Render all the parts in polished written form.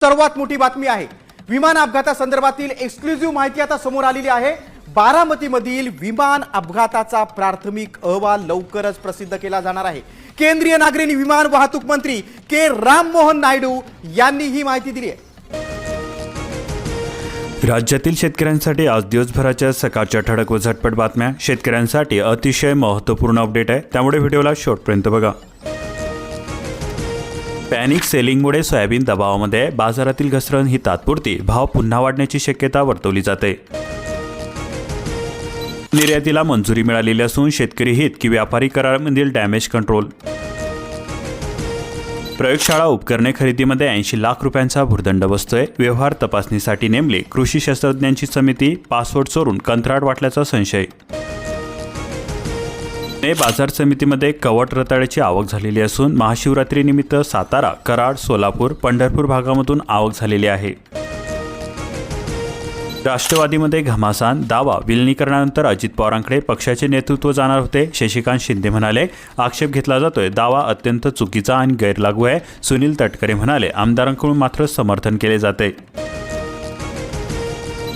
सर्वात मोठी बातमी आहे। विमान अपघातासंदर्भातील एक्सक्लुझिव्ह माहिती आता समोर आलेली आहे। बारामतीमधील विमान अपघाताचा प्राथमिक अहवाल लवकरच प्रसिद्ध केला जाणार आहे। केंद्रीय नागरी विमान वाहतूक मंत्री के राममोहन नायडू यांनी ही माहिती दिली आहे। राज्यातील शेतकऱ्यांसाठी आज दिवसभराच्या सकाळच्या ठळक व झटपट बातम्या। शेतकऱ्यांसाठी अतिशय महत्त्वपूर्ण अपडेट आहे, त्यामुळे व्हिडिओला शेवटपर्यंत बघा। पॅनिक सेलिंगमुळे सोयाबीन दबावामध्ये आहे। बाजारातील घसरण ही तात्पुरती, भाव पुन्हा वाढण्याची शक्यता वर्तवली जाते। निर्यातीला मंजुरी मिळालेली असून शेतकरी हित की व्यापारी करारामधील डॅमेज कंट्रोल। प्रयोगशाळा उपकरणे खरेदीमध्ये 80 लाख रुपयांचा भुर्दंड बसतोय। व्यवहार तपासणीसाठी नेमली कृषी शास्त्रज्ञांची समिती, पासवर्ड चोरून कंत्राट वाटल्याचा संशय। बाजार समितीमध्ये कवट रताळ्याची आवक झालेली असून महाशिवरात्रीनिमित्त सातारा, कराड, सोलापूर, पंढरपूर भागामधून आवक झालेली आहे। राष्ट्रवादीमध्ये घमासान, दावा विलिनीकरणानंतर अजित पवारांकडे पक्षाचे नेतृत्व जाणार होते। शशिकांत शिंदे म्हणाले, आक्षेप घेतला जातोय, दावा अत्यंत चुकीचा आणि गैरलागू आहे। सुनील तटकरे म्हणाले, आमदारांकडून मात्र समर्थन केले जाते।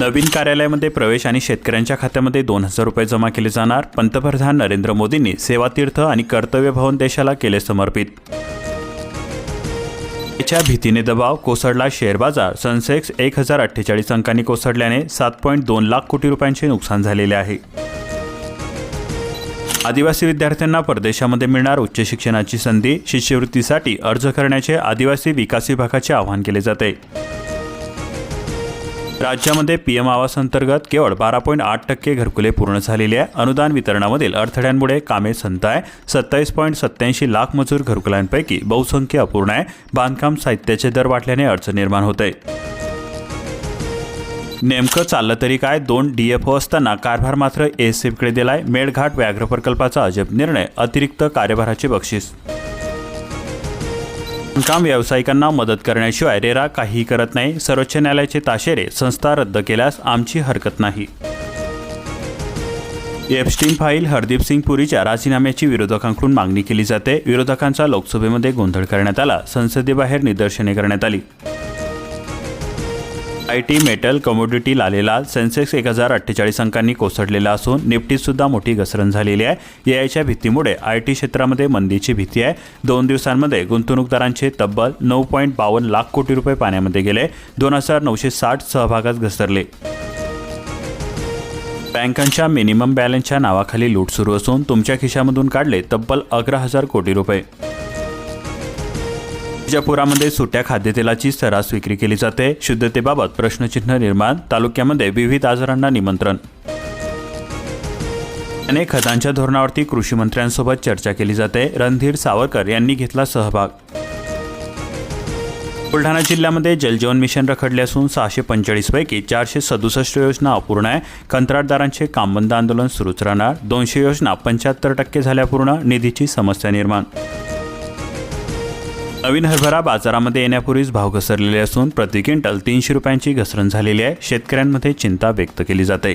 नवीन कार्यालयामध्ये प्रवेश आणि शेतकऱ्यांच्या खात्यामध्ये 2000 रुपये जमा केले जाणार। पंतप्रधान नरेंद्र मोदींनी सेवातीर्थ आणि कर्तव्य भवन देशाला केले समर्पित। याच्या भीतीने दबाव कोसळला शेअर बाजार। सेन्सेक्स 1048 अंकांनी कोसळल्याने 7.2 लाख कोटी रुपयांचे नुकसान झालेले आहे। आदिवासी विद्यार्थ्यांना परदेशामध्ये मिळणार उच्च शिक्षणाची संधी। शिष्यवृत्तीसाठी अर्ज करण्याचे आदिवासी विकास विभागाचे आवाहन केले जाते। राज्यामध्ये पीएम आवास अंतर्गत केवळ 12.8% घरकुले पूर्ण झालेली आहे। अनुदान वितरणामधील अडथळ्यांमुळे कामे संत आहे। 27.87 लाख मजूर घरकुलांपैकी बहुसंख्य अपूर्ण आहे। बांधकाम साहित्याचे दर वाढल्याने अडचण निर्माण होते। नेमकं चाललं तरी काय, 2 DFO असताना कारभार मात्र एएसएफकडे दिलाय। मेळघाट व्याघ्र प्रकल्पाचा अजब निर्णय, अतिरिक्त कार्यभाराचे बक्षीस। बांधकाम व्यावसायिकांना मदत करण्याशिवाय रेरा काहीही करत नाही। सर्वोच्च न्यायालयाचे ताशेरे, संस्था रद्द केल्यास आमची हरकत नाही। एप्स्टीन फाईल, हरदीप सिंग पुरीच्या राजीनाम्याची विरोधकांकडून मागणी केली जाते। विरोधकांचा लोकसभेमध्ये गोंधळ करण्यात आला, संसदेबाहेर निदर्शने करण्यात आली। IT, मेटल, कमोडिटी लालेलाल। सेन्सेक्स 1048 अंकांनी कोसळलेला असून निफ्टीत सुद्धा मोठी घसरण झालेली आहे। याच्या भीतीमुळे IT क्षेत्रामध्ये मंदीची भीती आहे। 2 दिवसांमध्ये गुंतवणूकदारांचे तब्बल 9.52 लाख कोटी रुपये पाण्यामध्ये गेले। 2960 सहभागात घसरले। बँकांच्या मिनिमम बॅलन्सच्या नावाखाली लूट सुरू असून तुमच्या खिशामधून काढले तब्बल 11,000 कोटी रुपये। विजापुरामध्ये सुट्या खाद्यतेलाची सर्रास विक्री केली जाते। शुद्धतेबाबत प्रश्नचिन्ह निर्माण। तालुक्यामध्ये विविध आजारांना निमंत्रण। अनेक खतांच्या धोरणावरती कृषी मंत्र्यांसोबत चर्चा केली जाते। रणधीर सावरकर यांनी घेतला सहभाग। बुलढाणा जिल्ह्यामध्ये जलजीवन मिशन रखडले असून 645 पैकी 467 योजना अपूर्ण आहे। कंत्राटदारांचे कामबंद आंदोलन सुरूच राहणार। 200 योजना 75% झाल्या पूर्ण, निधीची समस्या निर्माण। नवीन हरभरा बाजारामध्ये येण्यापूर्वीच भाव घसरलेले असून प्रति क्विंटल 300 रुपयांची घसरण झालेली आहे। शेतकऱ्यांमध्ये चिंता व्यक्त केली जाते।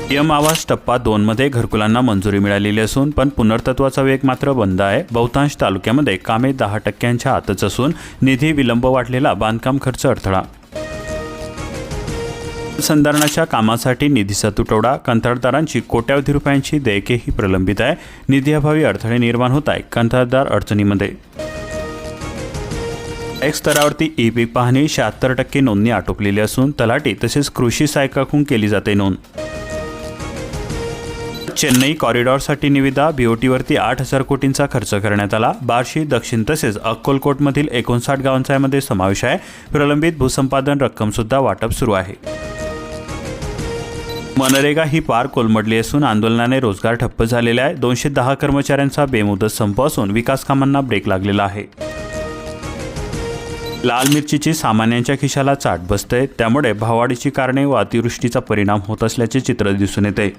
पीएम आवास टप्पा 2 मध्ये घरकुलांना मंजुरी मिळालेली असून पण पुनर्तत्वाचा वेग मात्र बंद आहे। बहुतांश तालुक्यामध्ये कामे 10%च्या आतच असून निधी विलंब वाढलेला बांधकाम खर्च अडथळा। संधारणाच्या कामासाठी निधीचा तुटवडा। कंत्राटदारांची कोट्यावधी रुपयांची देयकेही प्रलंबित आहे। निधीअभावी अडथळे निर्माण होत आहे। कंत्राटदार अडचणीमध्ये। एक स्तरावरती ई-पीक पाहणी 76% नोंदणी आटोपलेली असून तलाठी तसेच कृषी सहाय्यकाकडून केली जाते नोंद। चेन्नई कॉरिडॉरसाठी निविदा। BOTवरती 8,000 कोटींचा खर्च करण्यात आला। बार्शी, दक्षिण तसेच अक्कलकोटमधील 59 गावांचा यामध्ये समावेश आहे। प्रलंबित भूसंपादन रक्कम सुद्धा वाटप सुरू आहे। मनरेगा ही पार कोलमडली असून आंदोलनाने रोजगार ठप्प झालेला आहे। 210 कर्मचाऱ्यांचा बेमुदत संप असून विकास कामांना ब्रेक लागलेला आहे। लाल मिरचीची सामान्यांच्या खिशाला चाट बसते, त्यामुळे भाववाढीची कारणे व अतिवृष्टीचा परिणाम होत असल्याचे चित्र दिसून येते।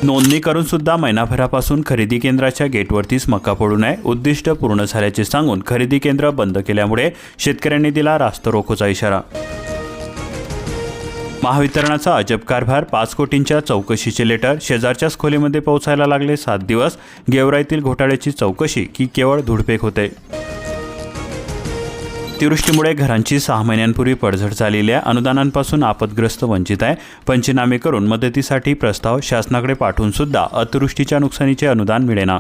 नोंदणी करून सुद्धा महिनाभरापासून खरेदी केंद्राच्या गेटवरतीच मका पडू नये। उद्दिष्ट पूर्ण झाल्याचे सांगून खरेदी केंद्र बंद केल्यामुळे शेतकऱ्यांनी दिला रास्तारोकोचा इशारा। महावितरणाचा अजब कारभार। 5 कोटींच्या चौकशीचे लेटर। शेजारच्याच खोलीमध्ये पोहोचायला लागले 7 दिवस। गेवराईतील घोटाळ्याची चौकशी की केवळ धुडफेक होते। अतिवृष्टीमुळे घरांची 6 महिन्यांपूर्वी पडझड झालेली आहे. अनुदानांपासून आपदग्रस्त वंचित आहे. पंचनामे करून मदतीसाठी प्रस्ताव शासनाकडे पाठवून सुद्धा अतिवृष्टीच्या नुकसानीचे अनुदान मिळेना.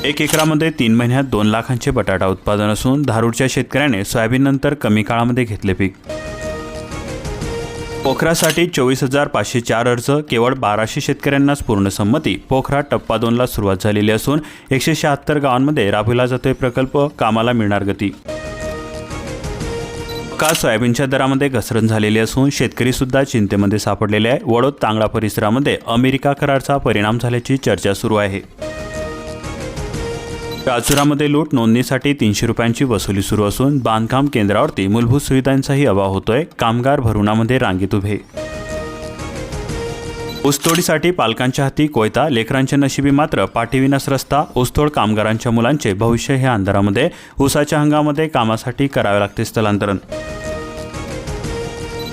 1 एकरामध्ये 3 महिन्यात 2 लाखांचे बटाटा उत्पादन असून धारूरच्या शेतकऱ्याने सोयाबीननंतर कमी काळामध्ये घेतले पीक. पोखरासाठी 24,504 अर्ज, केवळ 1200 शेतकऱ्यांनाच पूर्ण संमती. पोखरा टप्पा 2ला सुरुवात झालेली असून 176 गावांमध्ये राबविला जातोय प्रकल्प. कामाला मिळणार गती. का सोयाबीनच्या दरामध्ये घसरण झालेली असून शेतकरी सुद्धा चिंतेमध्ये सापडलेले आहे. वडोद तांगडा परिसरामध्ये अमेरिका कराराचा परिणाम झाल्याची चर्चा सुरू आहे. राजुरामध्ये लूट, नोंदणीसाठी 300 रुपयांची वसुली सुरू असून बांधकाम केंद्रावरती मूलभूत सुविधांचाही अभाव होतोय. कामगार भरुणामध्ये रांगेत उभे. ऊसतोडीसाठी पालकांच्या हाती कोयता, लेकरांच्या नशिबी मात्र पाठीविनाच रस्ता. ऊसतोड कामगारांच्या मुलांचे भविष्य हे अंधारामध्ये. ऊसाच्या हंगामामध्ये कामासाठी करावे लागते स्थलांतरण.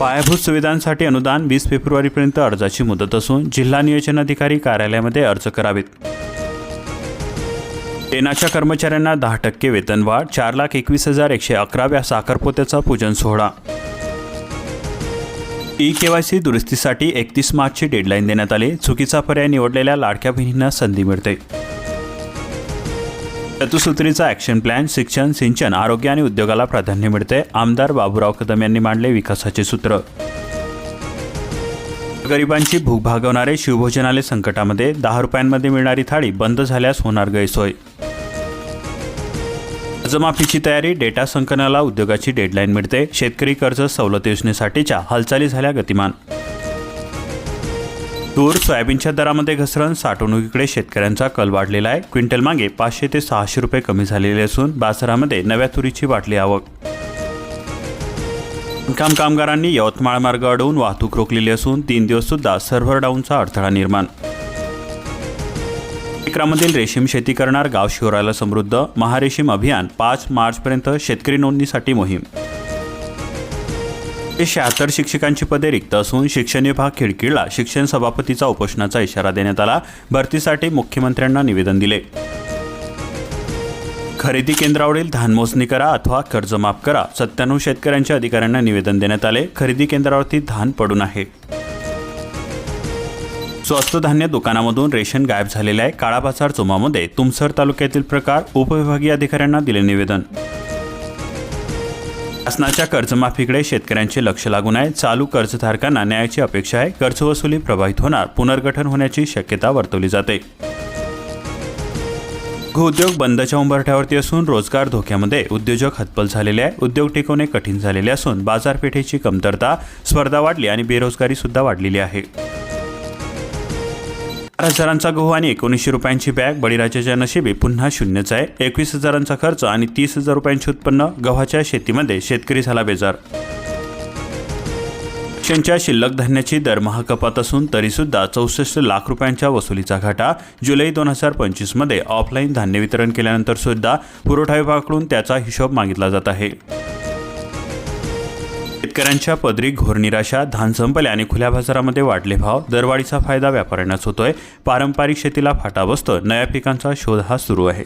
पायाभूत सुविधांसाठी अनुदान 20 फेब्रुवारीपर्यंत अर्जाची मुदत असून जिल्हा नियोजन अधिकारी कार्यालयामध्ये अर्ज करावेत. टेनाच्या कर्मचाऱ्यांना 10% वेतनवाढ. 4,21,111 साखरपोत्याचा पूजन सोहळा. ई-केवायसी दुरुस्तीसाठी 31 मार्चची डेडलाईन देण्यात आली. चुकीचा पर्याय निवडलेल्या लाडक्या बहिणींना संधी मिळते. चतुसूत्रीचा ॲक्शन प्लॅन. शिक्षण, सिंचन, आरोग्य आणि उद्योगाला प्राधान्य मिळते. आमदार बाबूराव कदम यांनी मांडले विकासाचे सूत्र. गरिबांची भूक भागवणारे शिवभोजनालय संकटामध्ये. 10 रुपयांमध्ये मिळणारी थाळी बंद झाल्यास होणार गैरसोय. कर्जमाफीची तयारी. डेटा संकलनाला उद्योगाची डेडलाईन मिळते. शेतकरी कर्ज सवलत योजनेसाठीच्या हालचाली झाल्या गतिमान. तूर, सोयाबीनच्या दरामध्ये घसरण. साठवणुकीकडे शेतकऱ्यांचा कल वाढलेला आहे. क्विंटल मागे 500 ते 600 रुपये कमी झालेले असून बाजारामध्ये नव्या तुरीची वाढली आवक. बांधकाम कामगारांनी यवतमाळ मार्ग अडवून वाहतूक रोखलेली असून 3 दिवस सुद्धा सर्व्हर डाऊनचा अडथळा निर्माण. एकरामधील रेशीम शेती करणार गाव शिवराला समृद्ध. महारेशीम अभियान 5 मार्चपर्यंत शेतकरी नोंदणीसाठी मोहीम. 76 शिक्षकांची पदे रिक्त असून शिक्षण विभाग खिळखिळला. शिक्षण सभापतीचा उपोषणाचा इशारा देण्यात आला. भरतीसाठी मुख्यमंत्र्यांना निवेदन दिले. खरेदी केंद्रावरील धान मोजणी करा अथवा कर्ज माफ करा. 97 शेतकऱ्यांच्या अधिकाऱ्यांना निवेदन देण्यात आले. खरेदी केंद्रावरती धान पडून आहे. स्वस्त धान्य दुकानामधून रेशन गायब झालेले आहे. काळा बाजार जोमामध्ये तुमसर तालुक्यातील प्रकार. उपविभागीय अधिकाऱ्यांना दिले निवेदन. शासनाच्या कर्जमाफीकडे शेतकऱ्यांचे लक्ष लागून आहे. चालू कर्जधारकांना न्यायाची अपेक्षा आहे. कर्जवसुली प्रभावित होणार. पुनर्गठन होण्याची शक्यता वर्तवली जाते. उद्योग बंदच्या उंबरठ्यावरती असून रोजगार धोक्यामध्ये. उद्योजक हतबल झालेले आहे. उद्योग टिकवणे कठीण झालेले असून बाजारपेठेची कमतरता. स्पर्धा वाढली आणि बेरोजगारी सुद्धा वाढलेली आहे. 4,000चा गहू आणि 1900 रुपयांची बॅग. बळीराजाच्या नशिबी पुन्हा शून्यच आहे. 21,000चा खर्च आणि 30,000 रुपयांचे उत्पन्न. गव्हाच्या शेतीमध्ये शेतकरी झाला बेजार. पेन्शनच्या शिल्लक धान्याची दरमहा कपात असून तरीसुद्धा 64 लाख रुपयांच्या वसुलीचा घाटा. जुलै 2025 मध्ये ऑफलाईन धान्य वितरण केल्यानंतर सुद्धा पुरवठा विभागाकडून त्याचा हिशोब मागितला जात आहे. शेतकऱ्यांच्या पदरी घोर निराशा. धान संपले आणि खुल्या बाजारामध्ये वाढले भाव. दरवाढीचा फायदा व्यापाऱ्यांनाच होतोय. पारंपरिक शेतीला फाटा बसतो. नव्या पिकांचा शोध हा सुरू आहे.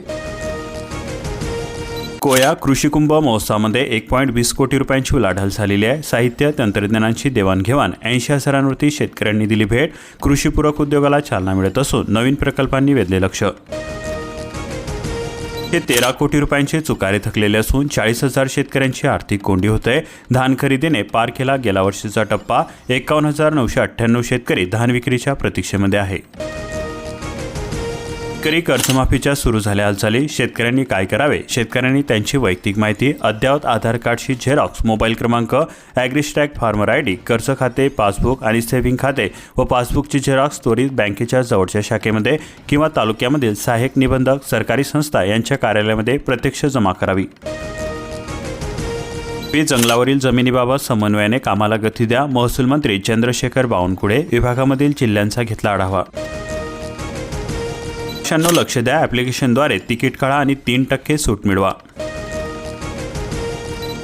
कोया कृषी कुंभ महोत्सवामध्ये 1.20 कोटी रुपयांची उलाढाल झालेली आहे. साहित्य, तंत्रज्ञानाची देवाणघेवाण. 80,000 शेतकऱ्यांनी दिली भेट. कृषीपूरक उद्योगाला चालना मिळत असून नवीन प्रकल्पांनी वेधले लक्ष. हे 13 कोटी रुपयांचे चुकारे थकलेले असून 40,000 शेतकऱ्यांची आर्थिक कोंडी होते. धान खरेदीने पार केला गेल्या वर्षीचा टप्पा. 51,998 शेतकरी धान विक्रीच्या प्रतीक्षेमध्ये आहे. शेतकरी कर्जमाफीच्या सुरू झाल्या हालचाली. शेतकऱ्यांनी काय करावे? शेतकऱ्यांनी त्यांची वैयक्तिक माहिती, अद्ययावत आधार कार्डची झेरॉक्स, मोबाईल क्रमांक, ॲग्रिस्टॅग फार्मर आयडी, कर्ज खाते, पासबुक आणि सेव्हिंग खाते व पासबुकची झेरॉक्स त्वरित बँकेच्या जवळच्या शाखेमध्ये किंवा तालुक्यामधील सहाय्यक निबंधक, सरकारी संस्था यांच्या कार्यालयामध्ये प्रत्यक्ष जमा करावी. जंगलावरील जमिनीबाबत समन्वयाने कामाला गती द्या. महसूल मंत्री चंद्रशेखर बावनकुळे. विभागामधील जिल्ह्यांचा घेतला आढावा. लक्ष द्या. ॲप्लिकेशनद्वारे तिकीट काढा आणि 3% सूट मिळवा.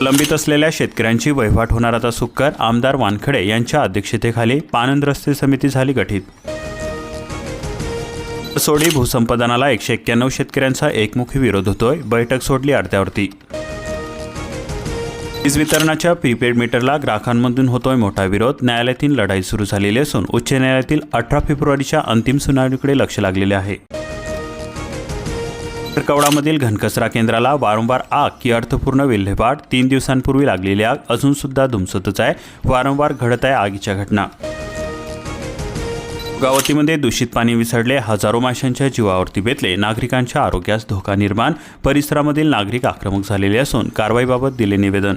लंबित असलेल्या शेतकऱ्यांची वहिवाट होणार आता सुकर. आमदार वानखडे यांच्या अध्यक्षतेखाली पानंद रस्ते समिती झाली गठीत. सोडी भूसंपादनाला 191 शेतकऱ्यांचा एकमुखी विरोध होतोय. बैठक सोडली अर्ध्यावरती. वीज वितरणाच्या प्रीपेड मीटरला ग्राहकांमधून होतोय मोठा विरोध. न्यायालयातील लढाई सुरू झालेली असून उच्च न्यायालयातील 18 फेब्रुवारीच्या अंतिम सुनावणीकडे लक्ष लागलेले आहे. कवडामधील घनकचरा केंद्राला वारंवार आग की अर्थपूर्ण विल्हेवाट. 3 दिवसांपूर्वी लागलेली आग अजून सुद्धा धुमसतच आहे. वारंवार घडत आहे आगीच्या घटना. गावतीमध्ये दूषित पाणी विसरले. हजारो माशांच्या जीवावरती बेतले. नागरिकांच्या आरोग्यास धोका निर्माण. परिसरामधील नागरिक आक्रमक झालेले असून कारवाईबाबत दिले निवेदन.